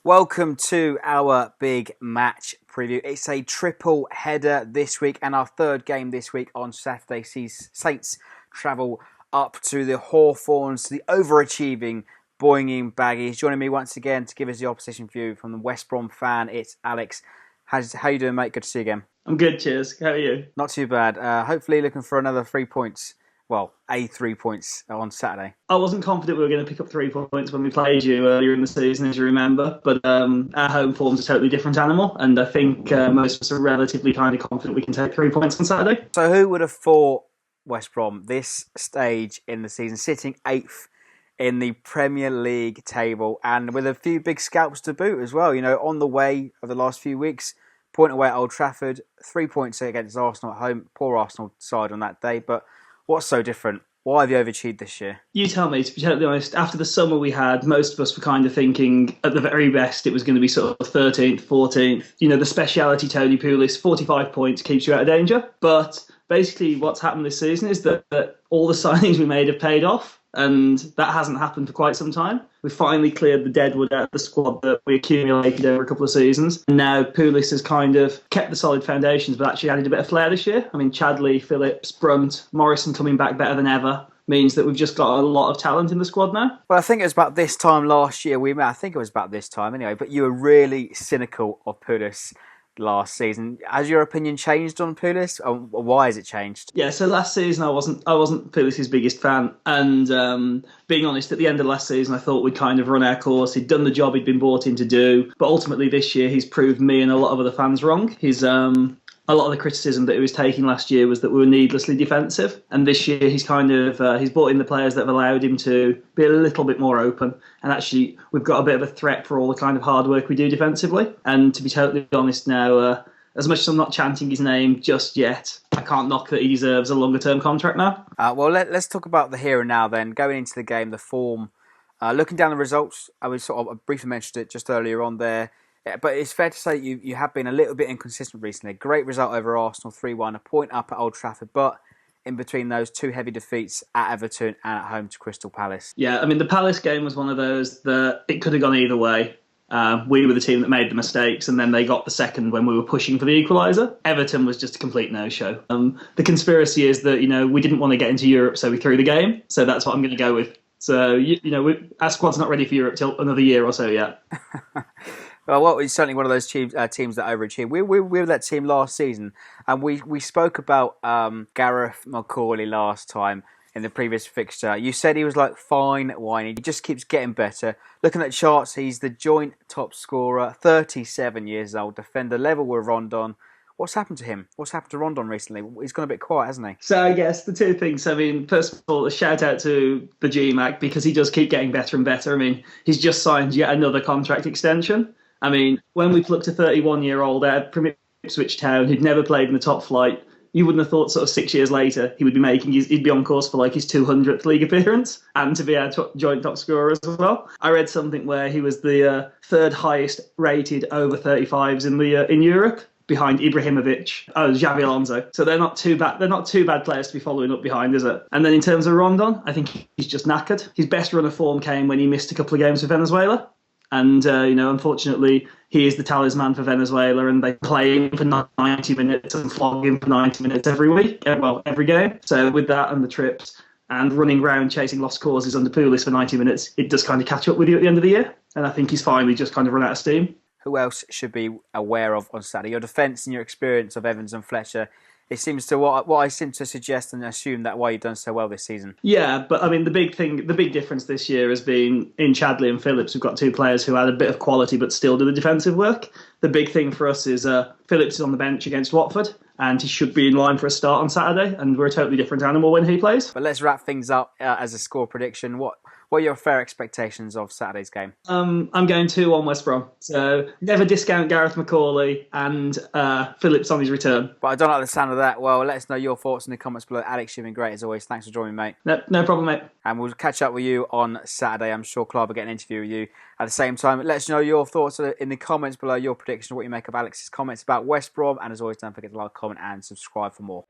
Welcome to our big match preview. It's a triple header this week, and our third game this week on Saturday sees Saints travel up to the Hawthorns, the overachieving Boinging Baggies. Joining me once again to give us the opposition view from the West Brom fan, it's Alex. How you doing, mate? Good to see you again. I'm good, cheers. How are you? Not too bad. Hopefully looking for another 3 points. Well, 3 points on Saturday. I wasn't confident we were going to pick up 3 points when we played you earlier in the season, as you remember. But our home form's a totally different animal, and I think most of us are relatively kind of confident we can take 3 points on Saturday. So who would have thought West Brom, this stage in the season, sitting 8th in the Premier League table, and with a few big scalps to boot as well, on the way of the last few weeks, point away at Old Trafford, 3 points against Arsenal at home, poor Arsenal side on that day, but what's so different? Why have you overachieved this year? You tell me, to be totally honest. After the summer we had, most of us were kind of thinking at the very best it was going to be sort of 13th, 14th. The speciality Tony Pulis, 45 points keeps you out of danger. But basically what's happened this season is that all the signings we made have paid off. And that hasn't happened for quite some time. We finally cleared the deadwood out of the squad that we accumulated over a couple of seasons. And now Pulis has kind of kept the solid foundations, but actually added a bit of flair this year. I mean, Chadley, Phillips, Brunt, Morrison coming back better than ever means that we've just got a lot of talent in the squad now. Well, I think it was about this time last year. I think it was about this time anyway, but you were really cynical of Pulis last season. Has your opinion changed on Pulis? Or why has it changed? Yeah, so last season I wasn't Pulis' biggest fan, and being honest, at the end of last season I thought we'd kind of run our course. He'd done the job he'd been brought in to do, but ultimately this year he's proved me and a lot of other fans wrong. A lot of the criticism that he was taking last year was that we were needlessly defensive, and this year he's he's brought in the players that have allowed him to be a little bit more open, and actually we've got a bit of a threat for all the kind of hard work we do defensively. And to be totally honest now, as much as I'm not chanting his name just yet, I can't knock that he deserves a longer term contract now. Well, let's talk about the here and now then. Going into the game, the form, looking down the results, I briefly mentioned it just earlier on there. Yeah, but it's fair to say you have been a little bit inconsistent recently. Great result over Arsenal, 3-1, a point up at Old Trafford, but in between those two heavy defeats at Everton and at home to Crystal Palace. Yeah, I mean, the Palace game was one of those that it could have gone either way. We were the team that made the mistakes, and then they got the second when we were pushing for the equaliser. Everton was just a complete no-show. The conspiracy is that, we didn't want to get into Europe, so we threw the game. So that's what I'm going to go with. So, our squad's not ready for Europe till another year or so yet. Well, it's certainly one of those teams that overachieved. We were that team last season, and we spoke about Gareth McCauley last time in the previous fixture. You said he was like fine wine. He just keeps getting better. Looking at charts, he's the joint top scorer, 37 years old, defender level with Rondon. What's happened to him? What's happened to Rondon recently? He's gone a bit quiet, hasn't he? So I guess the two things. I mean, first of all, a shout out to the GMAC because he does keep getting better and better. I mean, he's just signed yet another contract extension. I mean, when we plucked a 31-year-old out from Ipswich Town who'd never played in the top flight, you wouldn't have thought sort of 6 years later he would be he'd be on course for like his 200th league appearance and to be our joint top scorer as well. I read something where he was the third highest rated over 35s in Europe, behind Ibrahimovic, Xabi Alonso. So they're not too bad. They're not too bad players to be following up behind, is it? And then in terms of Rondon, I think he's just knackered. His best run of form came when he missed a couple of games for Venezuela. And, unfortunately, he is the talisman for Venezuela, and they play him for 90 minutes and flog him for 90 minutes every week, every game. So with that and the trips and running around chasing lost causes under Pulis for 90 minutes, it does kind of catch up with you at the end of the year. And I think he's finally just kind of run out of steam. Who else should be aware of on Saturday? Your defence and your experience of Evans and Fletcher. It seems to what I seem to suggest and assume that why you've done so well this season. Yeah, but I mean the big difference this year has been in Chadley and Phillips. We've got two players who had a bit of quality but still do the defensive work. The big thing for us is Phillips is on the bench against Watford, and he should be in line for a start on Saturday. And we're a totally different animal when he plays. But let's wrap things up as a score prediction. What are your fair expectations of Saturday's game? I'm going 2-1 West Brom. So never discount Gareth McCauley and Phillips on his return. But I don't like the sound of that. Well, let us know your thoughts in the comments below. Alex, you've been great as always. Thanks for joining me, mate. No problem, mate. And we'll catch up with you on Saturday. I'm sure Club will get an interview with you at the same time. Let us know your thoughts in the comments below, your prediction, what you make of Alex's comments about West Brom. And as always, don't forget to like, comment and subscribe for more.